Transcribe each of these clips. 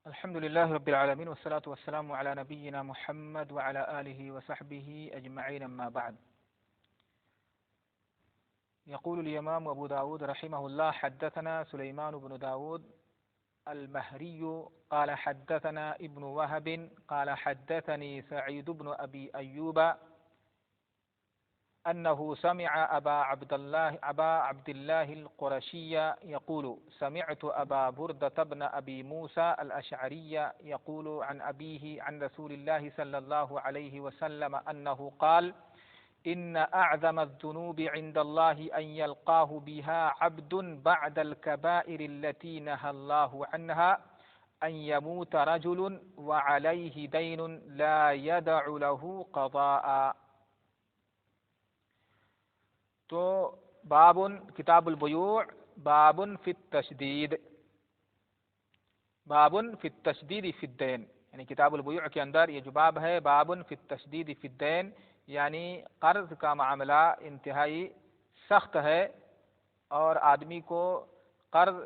الحمد لله رب العالمين والصلاة والسلام على نبينا محمد وعلى آله وصحبه أجمعين أما بعد. يقول الإمام أبو داود رحمه الله: حدثنا سليمان بن داود المهري قال حدثنا ابن وهب قال حدثني سعيد بن أبي أيوب أنه سمع أبا عبد الله القرشي يقول: سمعت أبا بردة بن أبي موسى الأشعري يقول عن أبيه عن رسول الله صلى الله عليه وسلم أنه قال: إن أعظم الذنوب عند الله أن يلقاه بها عبد بعد الكبائر التي نهى الله عنها أن يموت رجل وعليه دين لا يدع له قضاء. تو بابن کتاب البیوع بابن فی التشدید فی التشدید فی الدین، یعنی کتاب البیوع کے اندر یہ جو باب ہے بابن فی التشدید فی الدین، یعنی قرض کا معاملہ انتہائی سخت ہے اور آدمی کو قرض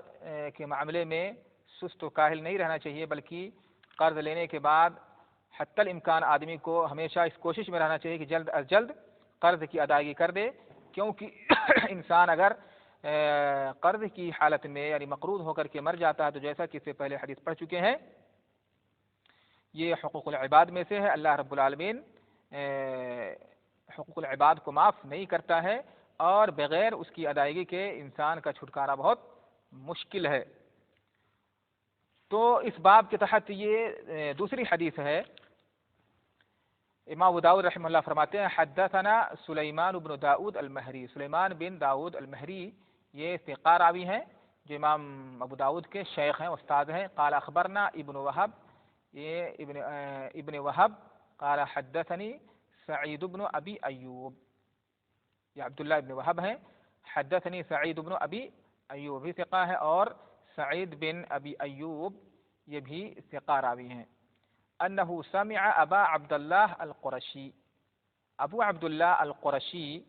کے معاملے میں سست و کاہل نہیں رہنا چاہیے، بلکہ قرض لینے کے بعد حتی الامکان آدمی کو ہمیشہ اس کوشش میں رہنا چاہیے کہ جلد از جلد قرض کی ادائیگی کر دے، کیونکہ انسان اگر قرض کی حالت میں یعنی مقروض ہو کر کے مر جاتا ہے تو جیسا کہ اس سے پہلے حدیث پڑھ چکے ہیں یہ حقوق العباد میں سے ہے. اللہ رب العالمین حقوق العباد کو معاف نہیں کرتا ہے اور بغیر اس کی ادائیگی کے انسان کا چھٹکارا بہت مشکل ہے. تو اس باب کے تحت یہ دوسری حدیث ہے. امام ابو داؤد رحمہ اللہ فرماتے ہیں: حدثنا سلیمان بن داؤد المہری. سلیمان بن داؤد المہری یہ ثقہ راوی ہیں جو امام ابو داؤد کے شیخ ہیں، استاد ہیں. قال اخبرنا ابن وہب، یہ ابن وہب. قال حدثنی سعید بن ابی ایوب، یہ عبداللہ ابن وہب ہیں. حدثنی سعید بن ابی ایوب بھی ثقہ ہے، اور سعید بن ابی ایوب یہ بھی ثقہ راوی ہیں. انہ سمع ابا عبداللہ القرشی. ابو عبداللہ القرشی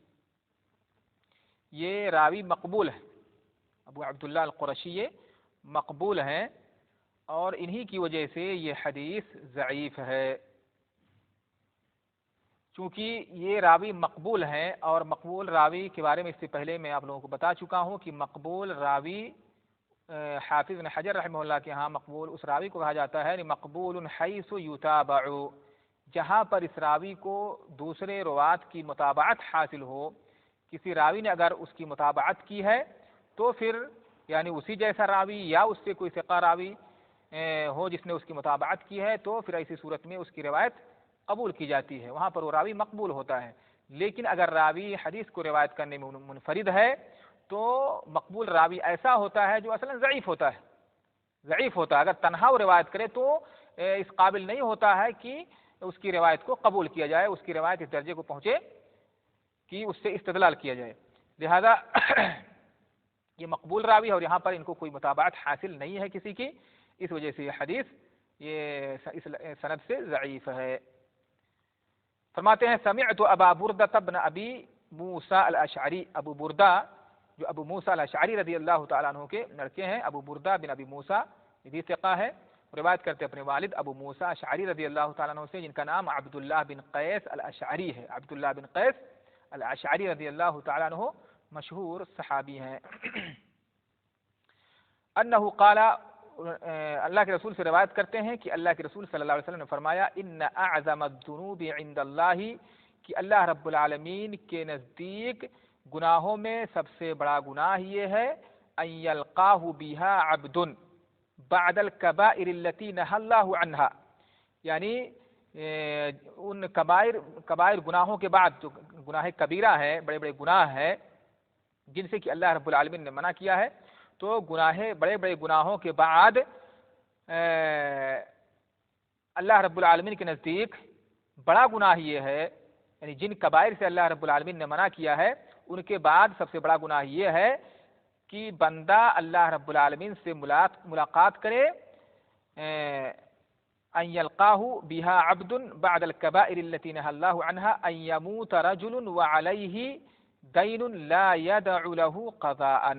یہ راوی مقبول ہے. ابو عبداللہ القرشی یہ مقبول ہیں اور انہی کی وجہ سے یہ حدیث ضعیف ہے. چونکہ یہ راوی مقبول ہیں اور مقبول راوی کے بارے میں اس سے پہلے میں آپ لوگوں کو بتا چکا ہوں کہ مقبول راوی حافظ بن حجر رحمہ اللہ کے ہاں مقبول اس راوی کو کہا جاتا ہے مقبول حیث یتابع، جہاں پر اس راوی کو دوسرے روات کی متابعت حاصل ہو. کسی راوی نے اگر اس کی متابعت کی ہے تو پھر یعنی اسی جیسا راوی یا اس سے کوئی ثقہ راوی ہو جس نے اس کی متابعت کی ہے تو پھر ایسی صورت میں اس کی روایت قبول کی جاتی ہے، وہاں پر وہ راوی مقبول ہوتا ہے. لیکن اگر راوی حدیث کو روایت کرنے میں منفرد ہے تو مقبول راوی ایسا ہوتا ہے جو اصلا ضعیف ہوتا ہے. اگر تنہا وہ روایت کرے تو اس قابل نہیں ہوتا ہے کہ اس کی روایت کو قبول کیا جائے، اس کی روایت اس درجے کو پہنچے کہ اس سے استدلال کیا جائے. لہذا یہ مقبول راوی ہے اور یہاں پر ان کو کوئی متابعت حاصل نہیں ہے کسی کی، اس وجہ سے یہ حدیث یہ اس سند سے ضعیف ہے. فرماتے ہیں: سمعت ابا بردہ بن ابی موسیٰ الاشعری. ابو بردہ جو ابو موسیٰ الاشعری رضی اللہ تعالیٰ عنہ کے لڑکے ہیں، ابو بردہ بن ابی موسیٰ یہ بھی ثقہ ہے، روایت کرتے اپنے والد ابو موسیٰ اشعری رضی اللہ تعالیٰ عنہ سے، جن کا نام عبداللہ بن قیس الاشعری ہے. عبداللہ بن قیس الاشعری رضی اللہ تعالیٰ عنہ مشہور صحابی ہیں. انہ قال، اللہ کے رسول سے روایت کرتے ہیں کہ اللہ کے رسول صلی اللہ علیہ وسلم نے فرمایا: ان اعظم الذنوب عند اللہ، کہ اللہ رب العالمین کے نزدیک گناہوں میں سب سے بڑا گناہ یہ ہے ان یلقاہ بہا عبد بعد الکبائر التی نہی اللہ عنہا، یعنی ان کبائر گناہوں کے بعد جو گناہ کبیرہ ہے، بڑے بڑے گناہ ہیں جن سے کہ اللہ رب العالمین نے منع کیا ہے، تو بڑے بڑے گناہوں کے بعد اللہ رب العالمین کے نزدیک بڑا گناہ یہ ہے، یعنی جن کبائر سے اللہ رب العالمین نے منع کیا ہے ان کے بعد سب سے بڑا گناہ یہ ہے کہ بندہ اللہ رب العالمین سے ملاقات کرے، ان یلقاہ بہا عبد بعد الکبائر التی نہی اللہ عنہا ان یموت رجل وعلیہ دین لا یدع لہ قضاء،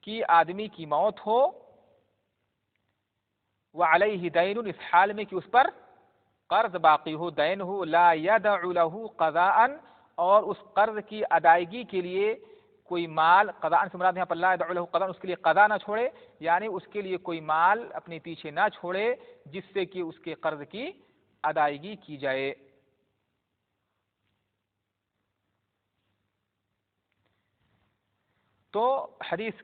کہ آدمی کی موت ہو وعلیہ دین، اس حال میں کہ اس پر قرض باقی ہو، دین ہو، لا یدع لہ قضاء، اور اس قرض کی ادائیگی کے لیے کوئی مال، قضاء سے مراد یہاں پر لا یدع لہ قضاء، اس کے لیے قضا نہ چھوڑے، یعنی اس کے لیے کوئی مال اپنے پیچھے نہ چھوڑے جس سے کہ اس کے قرض کی ادائیگی کی جائے۔ تو حدیث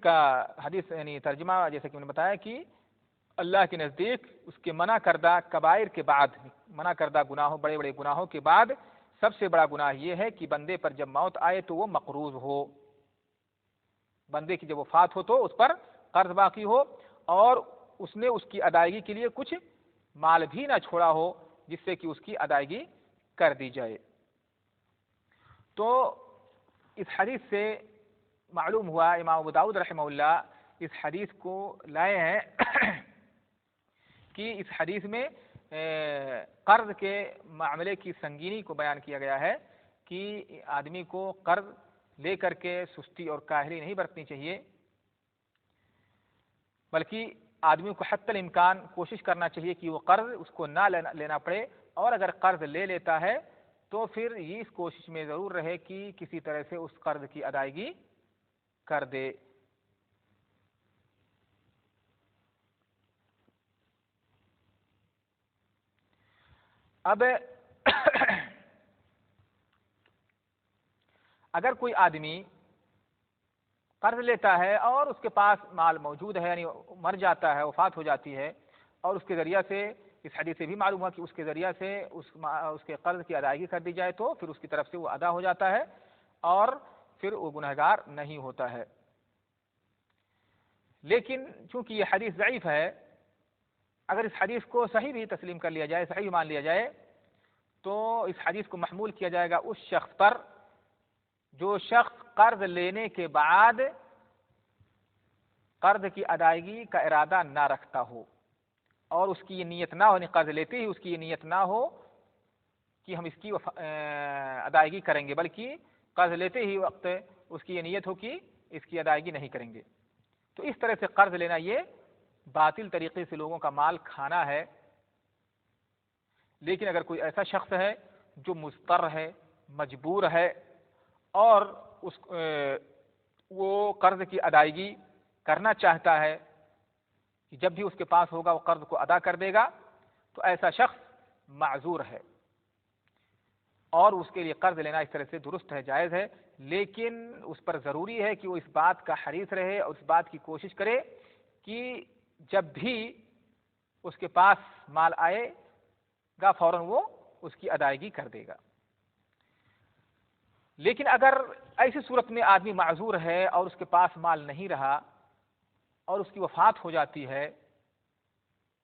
یعنی ترجمہ جیسے کہ میں نے بتایا کہ اللہ کے نزدیک اس کے منع کردہ کبائر کے بعد، منع کردہ گناہوں، بڑے بڑے گناہوں کے بعد سب سے بڑا گناہ یہ ہے کہ بندے پر جب موت آئے تو وہ مقروض ہو، بندے کی جب وفات ہو تو اس پر قرض باقی ہو اور اس نے اس کی ادائیگی کے لیے کچھ مال بھی نہ چھوڑا ہو جس سے کہ اس کی ادائیگی کر دی جائے۔ تو اس حدیث سے معلوم ہوا، امام ابو داؤد رحمہ اللہ اس حدیث کو لائے ہیں کہ اس حدیث میں قرض کے معاملے کی سنگینی کو بیان کیا گیا ہے کہ آدمی کو قرض لے کر کے سستی اور کاہلی نہیں برتنی چاہیے، بلکہ آدمی کو حتی الامکان کوشش کرنا چاہیے کہ وہ قرض اس کو نہ لینا پڑے، اور اگر قرض لے لیتا ہے تو پھر یہ اس کوشش میں ضرور رہے کہ کسی طرح سے اس قرض کی ادائیگی کر دے۔ اب اگر کوئی آدمی قرض لیتا ہے اور اس کے پاس مال موجود ہے، یعنی مر جاتا ہے، وفات ہو جاتی ہے، اور اس کے ذریعہ سے اس حدیث سے بھی معلوم ہوا کہ اس کے ذریعہ سے اس کے قرض کی ادائیگی کر دی جائے تو پھر اس کی طرف سے وہ ادا ہو جاتا ہے اور پھر وہ گنہگار نہیں ہوتا ہے۔ لیکن چونکہ یہ حدیث ضعیف ہے، اگر اس حدیث کو صحیح بھی تسلیم کر لیا جائے، صحیح مان لیا جائے، تو اس حدیث کو محمول کیا جائے گا اس شخص پر جو شخص قرض لینے کے بعد قرض کی ادائیگی کا ارادہ نہ رکھتا ہو، اور اس کی یہ نیت نہ ہو، یعنی قرض لیتے ہی اس کی یہ نیت نہ ہو کہ ہم اس کی ادائیگی کریں گے، بلکہ قرض لیتے ہی وقت اس کی یہ نیت ہو کہ اس کی ادائیگی نہیں کریں گے، تو اس طرح سے قرض لینا یہ باطل طریقے سے لوگوں کا مال کھانا ہے۔ لیکن اگر کوئی ایسا شخص ہے جو مضطر ہے، مجبور ہے، اور وہ قرض کی ادائیگی کرنا چاہتا ہے کہ جب بھی اس کے پاس ہوگا وہ قرض کو ادا کر دے گا، تو ایسا شخص معذور ہے اور اس کے لیے قرض لینا اس طرح سے درست ہے، جائز ہے، لیکن اس پر ضروری ہے کہ وہ اس بات کا حریص رہے اور اس بات کی کوشش کرے کہ جب بھی اس کے پاس مال آئے گا فوراً وہ اس کی ادائیگی کر دے گا۔ لیکن اگر ایسی صورت میں آدمی معذور ہے اور اس کے پاس مال نہیں رہا اور اس کی وفات ہو جاتی ہے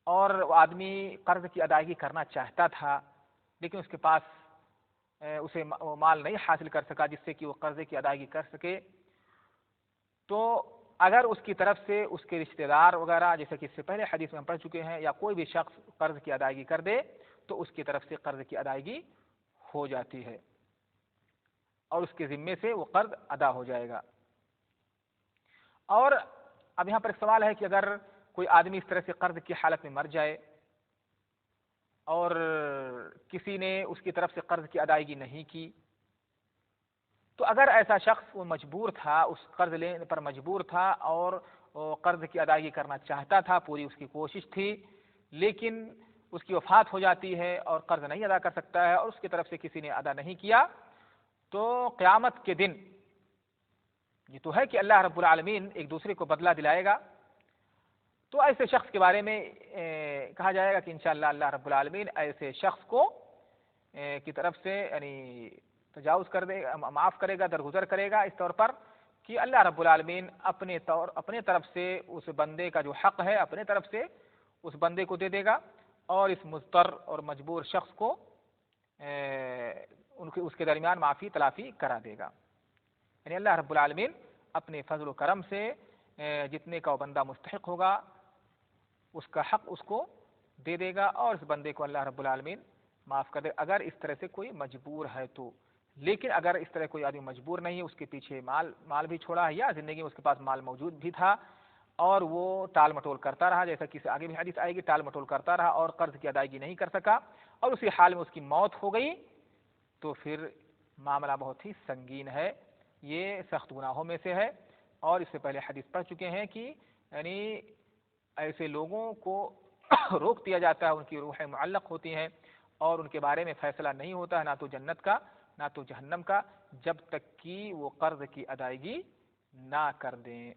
اور وہ آدمی قرض کی ادائیگی کرنا چاہتا تھا لیکن اس کے پاس اسے مال نہیں حاصل کر سکا جس سے کہ وہ قرضے کی ادائیگی کر سکے، تو اگر اس کی طرف سے اس کے رشتہ دار وغیرہ، جیسے کہ اس سے پہلے حدیث میں ہم پڑھ چکے ہیں، یا کوئی بھی شخص قرض کی ادائیگی کر دے تو اس کی طرف سے قرض کی ادائیگی ہو جاتی ہے اور اس کے ذمے سے وہ قرض ادا ہو جائے گا۔ اور اب یہاں پر ایک سوال ہے کہ اگر کوئی آدمی اس طرح سے قرض کی حالت میں مر جائے اور کسی نے اس کی طرف سے قرض کی ادائیگی نہیں کی، تو اگر ایسا شخص وہ مجبور تھا، اس قرض لینے پر مجبور تھا اور قرض کی ادائیگی کرنا چاہتا تھا، پوری اس کی کوشش تھی، لیکن اس کی وفات ہو جاتی ہے اور قرض نہیں ادا کر سکتا ہے اور اس کی طرف سے کسی نے ادا نہیں کیا، تو قیامت کے دن یہ تو ہے کہ اللہ رب العالمین ایک دوسرے کو بدلہ دلائے گا، تو ایسے شخص کے بارے میں کہا جائے گا کہ انشاءاللہ اللہ رب العالمین ایسے شخص کو کی طرف سے یعنی تجاوز کر دے گا، معاف کرے گا، درگزر کرے گا، اس طور پر کہ اللہ رب العالمین اپنے طرف سے اس بندے کا جو حق ہے اپنے طرف سے اس بندے کو دے دے گا اور اس مضطر اور مجبور شخص کو اس کے درمیان معافی تلافی کرا دے گا۔ یعنی اللہ رب العالمین اپنے فضل و کرم سے جتنے کا وہ بندہ مستحق ہوگا اس کا حق اس کو دے دے گا اور اس بندے کو اللہ رب العالمین معاف کر دے اگر اس طرح سے کوئی مجبور ہے تو۔ لیکن اگر اس طرح کوئی آدمی مجبور نہیں ہے، اس کے پیچھے مال بھی چھوڑا ہے یا زندگی میں اس کے پاس مال موجود بھی تھا اور وہ ٹال مٹول کرتا رہا، جیسا کہ آگے بھی حدیث آئے گی، ٹال مٹول کرتا رہا اور قرض کی ادائیگی نہیں کر سکا اور اسی حال میں اس کی موت ہو گئی، تو پھر معاملہ بہت ہی سنگین ہے، یہ سخت گناہوں میں سے ہے۔ اور اس سے پہلے حدیث پڑھ چکے ہیں کہ یعنی ایسے لوگوں کو روک دیا جاتا ہے، ان کی روحیں معلق ہوتی ہیں اور ان کے بارے میں فیصلہ نہیں ہوتا ہے، نہ تو جنت کا نہ تو جہنم کا، جب تک کہ وہ قرض کی ادائیگی نہ کر دیں۔